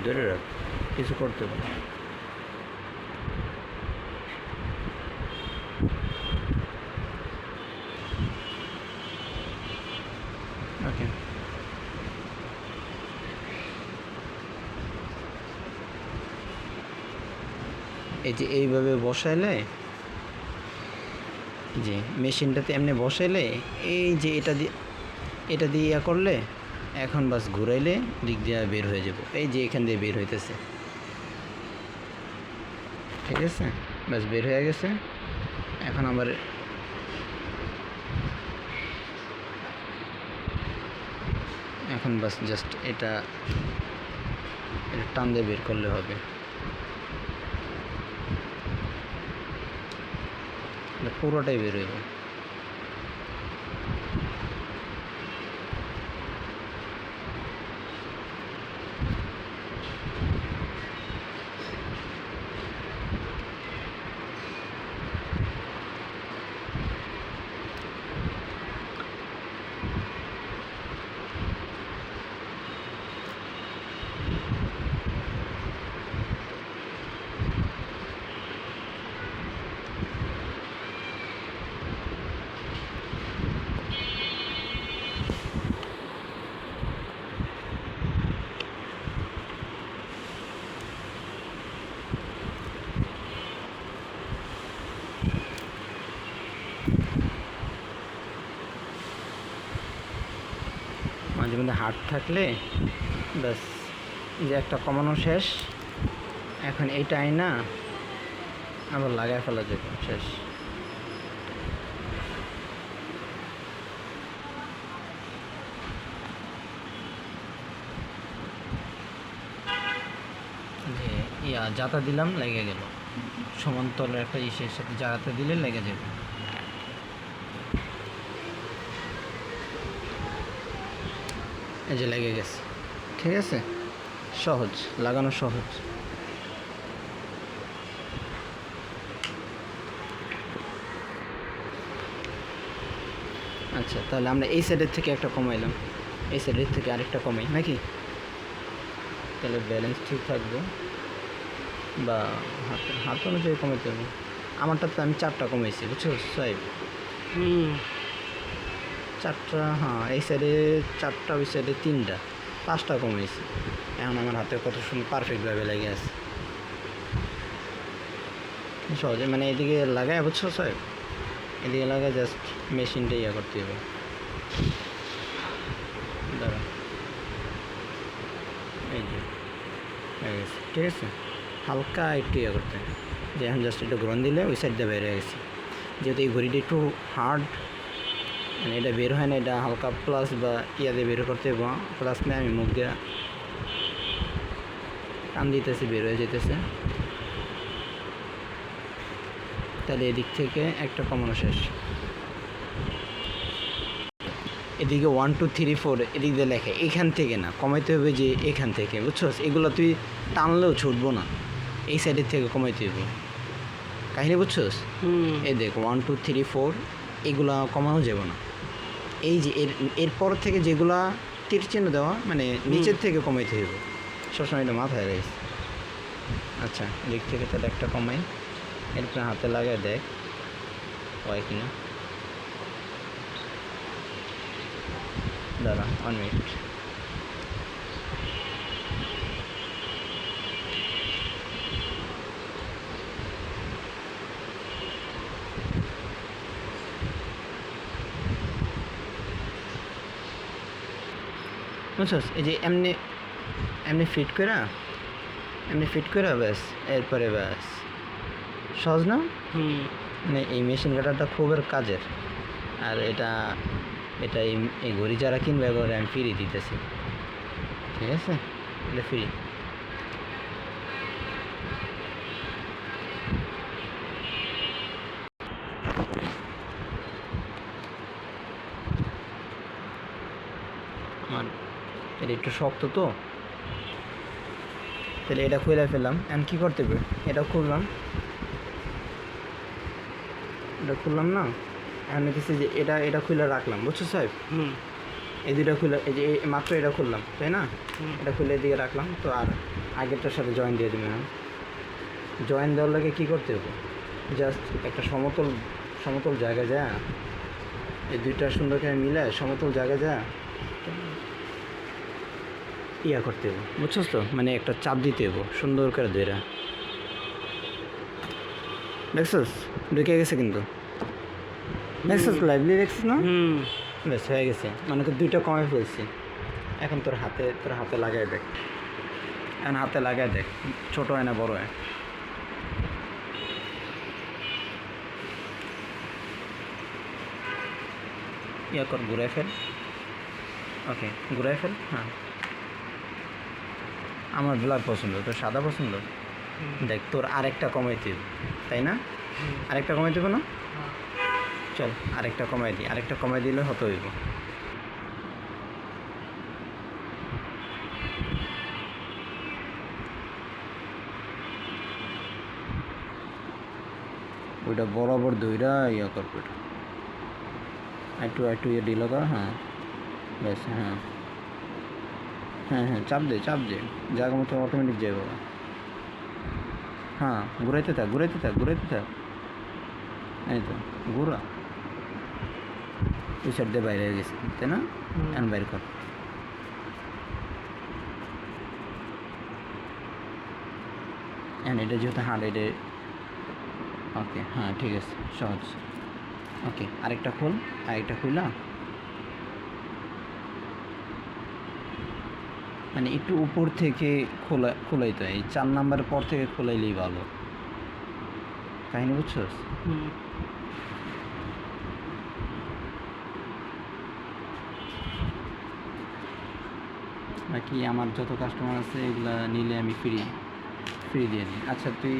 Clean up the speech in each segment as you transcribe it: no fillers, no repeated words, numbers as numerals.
ধরে রাখ, কিছু করতে পারে। ওকে, এই যে এইভাবে বসাইলে, যে মেশিনটাতে এমনি বসাইলে, এই যে এটা দিয়ে ইয়া করলে, এখন বাস ঘুরাইলে দিক দিয়ে বের হয়ে যাব। এই যে এখান দিয়ে বের হইতেছে, ঠিক আছে, বাস বের হয়ে গেছে। এখন আবার এখন বাস জাস্ট এটা টান দিয়ে বের করলে হবে। পুরোটাই বের হইব। মাঝে মধ্যে হাট থাকলে ব্যাস, যে একটা কমানো শেষ। এখন এইটা আইনা আবার লাগাই ফেলা যাবে, শেষ। যে জাতা দিলাম, লেগে গেল। সমান্তরাল একটা ইসের সাথে জাতা দিলে লেগে যাবে। এই যে লেগে গেছে, ঠিক আছে, সহজ, লাগানো সহজ। আচ্ছা, তাহলে আমরা এই সাইডের থেকে একটা কমাইলাম, এই সাইডের থেকে আরেকটা কমাই নাকি, তাহলে ব্যালেন্স ঠিক থাকবে। বা হাত অনুযায়ী কমাইতে হবে। আমারটাতে আমি 4টা কমাইছি, বুঝছো সাহেব? 4টা, হ্যাঁ, এই সাইডে 4টা, ওই সাইডে 3টা, 5টা কমাইছি। এখন আমার হাতে কত সুন্দর পারফেক্টভাবে লেগে আছে, সহজে। মানে এদিকে লাগায়, বুঝছো সাহেব, এদিকে লাগায় জাস্ট মেশিনটা ইয়া করতে হবে। দাঁড়া, এই যে হয়ে গেছে, ঠিক আছে। হালকা একটু ইয়ে করতে হবে, যে এখন জাস্ট একটু গ্রহণ দিলে ওই সাইড দিয়ে বের হয়ে গেছে। যেহেতু এই ঘড়িটা একটু হার্ড, মানে এটা বের হয় না, এটা হালকা প্লাস বা ইয়া দিয়ে বের করতে হবে। প্লাস নিয়ে আমি মুখ দিয়ে টান দিতেছি, বের হয়ে যেতেছে। তাহলে এদিক থেকে একটা কমানো শেষ। এদিকে 1 2 3 4 এদিক দিয়ে লেখে, এখান থেকে না, কমাইতে হবে যে এখান থেকে, বুঝছো? এগুলো তুই টানলেও ছুটবো না, এই সাইডের থেকে কমাইতে হবে কাহিনি, বুঝছোস? এই দেখ 1 2 3 4 এগুলা কমানো যাবে না। এই যে এরপর থেকে যেগুলা তীর চিহ্ন দেওয়া, মানে নিচের থেকে কমাইতে হবে, সবসময় এটা মাথায় রাখিস। আচ্ছা, দিক থেকে তাহলে একটা কমাই, এরপরে হাতে লাগায় দেখ হয় কিনা। দাঁড়া 1 মিনিট। বুঝছস? এই যে এমনি এমনি ফিট করে ব্যাস, এরপরে ব্যাস, সহজ না? মানে এই মেশিন কাটারটা খুবের কাজের। আর এটা এই ঘড়ি যারা কিনবে এবার আমি ফ্রি দিতেছি, ঠিক আছে? এটা ফ্রি। আমার এটা একটু শক্ত তো, তাহলে এটা খুলে ফেললাম। এখন কী করতে হবে, এটা খুললাম না, এখন দেখছি যে এটা খুলে রাখলাম, বুঝছো সাহেব? এই দুইটা খুলে, এই যে মাত্র এটা খুললাম, তাই না? এটা খুলে এদিকে রাখলাম, তো আর আগেরটার সাথে জয়েন দিয়ে দেবে। হ্যাঁ, জয়েন দেওয়ার লাগে কী করতে হবে, জাস্ট একটা সমতল সমতল জায়গায় যা এই দুইটা সুন্দর করে মিলে সমতল জায়গায় যা ইয়া করতে হবে, বুঝছস তো, মানে একটা চাপ দিতে হবে সুন্দর করে ধরে। দেখছস ঢুকে গেছে কিন্তু, দেখছস লাইভলি দেখছিস না? ব্যাস হয়ে গেছে, মানে তো দুইটা কমে ফেলছি। এখন তোর হাতে লাগাই দেখ, এখন হাতে লাগাই দেখ, ছোটো হয় না বড় হয়। ইয়া কর, ঘুরাই ফেল। ওকে, ঘুরাই ফেল। হ্যাঁ, আমার ব্ল্যাক পছন্দ, তোর সাদা পছন্দ। দেখ তোর আরেকটা কমাইতে হবে, তাই না? আরেকটা কমাই দেবো না? চল আরেকটা কমাই দিই, আরেকটা কমাই দিলে হতো হইব। ওইটা বরাবর দইরা ইয়া করবো, ওইটা একটু ইয়ে ডিল কর। হ্যাঁ ব্যাস, হ্যাঁ হ্যাঁ হ্যাঁ, চাপ দে জায়গা মতো অটোমেটিক যাবে। হ্যাঁ, ঘুরাইতে থাক। এই তো ঘুরা, ওই সাইড দিয়ে বাইরে হয়ে গেছে, তাই না? এখন বাইর কর। এটা যেহেতু হার্ড, এটা ওকে। হ্যাঁ ঠিক আছে, সহজ। ওকে, আরেকটা খুলা, মানে একটু উপর থেকে খোলাইতে হয়, এই 4 নাম্বারের পর থেকে খোলাইলেই ভালো। কাহিনি বুঝছস? বাকি আমার যত কাস্টমার আছে এগুলা নিলে আমি ফ্রি দিয়ে দিই। আচ্ছা তুই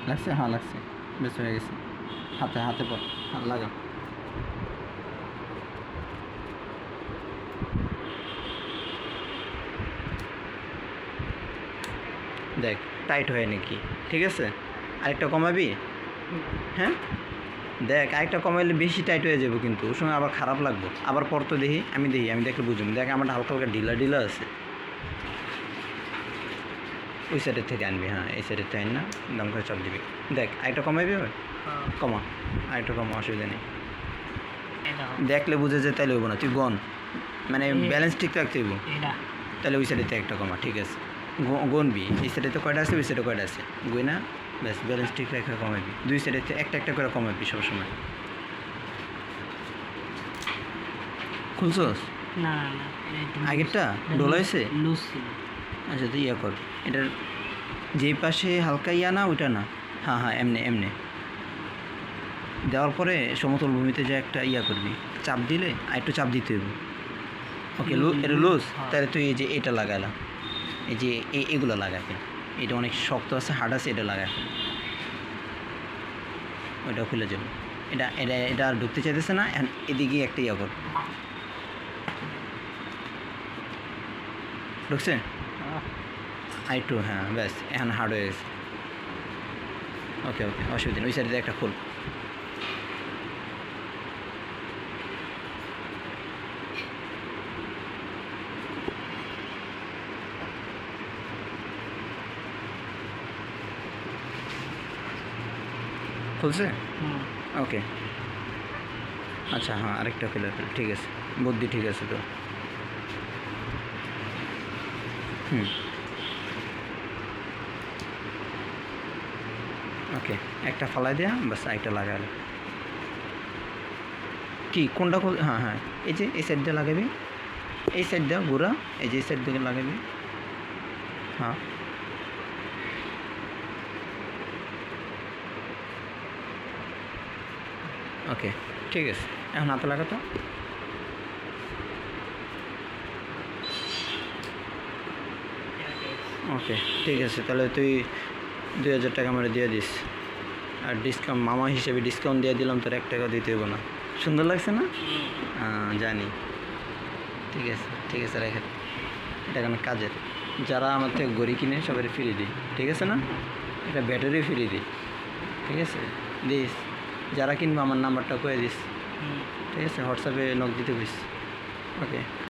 লাগছে? হ্যাঁ লাগছে, বেশ হয়ে গেছে। হাতে পর লাগা। দেখ টাইট হয় নাকি, ঠিক আছে? আরেকটা কমাবি? হ্যাঁ দেখ, আরেকটা কমাইলে বেশি টাইট হয়ে যাবে, কিন্তু ওর সময় আবার খারাপ লাগবে। আবার পর তো আমি দেখলে বুঝুন। দেখ আমার হালকা ঢিলা আছে। ওই সাইডের থেকে আনবি। হ্যাঁ, এই সাইডের থেকে আন না, দাম করে চাপ দিবি। দেখ আরেকটা কমাইবি, কমা, আরেকটা কমা, অসুবিধা নেই। দেখলে বুঝে যে তাইলে হইব না, তুই গন, মানে ব্যালেন্স ঠিক রাখতে হইব। তাহলে ওই সাইডেতে একটা কমা, ঠিক আছে? গনবি, এই সাইডে তো কয়টা আছে, ওই সাইডে কয়টা আছে, গুই না, ব্যাস ব্যালেন্স ঠিক রেখে কমাবি। দুই সাইডে একটা করে কমাবি সবসময়। খুলছস? না আগেরটা ডোলা হয়েছে। আচ্ছা তুই ইয়া কর, এটার যেই পাশে হালকা ইয়া না, ওইটা না। হ্যাঁ এমনি দেওয়ার পরে সমতল ভূমিতে যে একটা ইয়া করবি, চাপ দিলে আর একটু চাপ দিতে হইব। ওকে, এটা লুজ। তাহলে তুই এই যে এটা লাগালা, এই যে এগুলো লাগাতে, এটা অনেক শক্ত আছে, হার্ড আছে, এটা লাগাতে, ওইটা খুলে যাবে। এটা আর ঢুকতে চাইতেছে না। এখন এদিকে একটা ইয়া কর, ঢুকছে আর একটু। হ্যাঁ ব্যাস, এখন হার্ড হয়ে গেছে। ওকে, অসুবিধা নেই। ওই সাইডে একটা খুল। খুলছে? ওকে, আচ্ছা হ্যাঁ, আরেকটা খুলে ফেল, ঠিক আছে, বুদ্ধি ঠিক আছে তো। ওকে, একটা ফালাই দেয়া, বাস একটা লাগালে কি কোনটা? হ্যাঁ, এই যে এই সাইড দিয়ে লাগাবি, এই সাইড দিয়ে ঘোরা, এই যে এই সাইড দিয়ে লাগাবি। হ্যাঁ ওকে, ঠিক আছে, এখন হাতে লাগাতো। ওকে ঠিক আছে, তাহলে তুই 2000 টাকা আমার দিয়ে দিস। আর ডিসকাউন্ট মামা হিসেবে ডিসকাউন্ট দিয়ে দিলাম, তোর 1 টাকা দিতে হবে না। সুন্দর লাগছে না? জানি। ঠিক আছে রেখে, এটা কোনো কাজের। যারা আমার থেকে ঘড়ি কিনে সবাই ফ্রি দিই, ঠিক আছে না? এটা ব্যাটারি ফ্রি দিই, ঠিক আছে? দিস, যারা কিনবে আমার নাম্বারটা করে দিস, ঠিক আছে? হোয়াটসঅ্যাপে নক দিতে দিস, ওকে।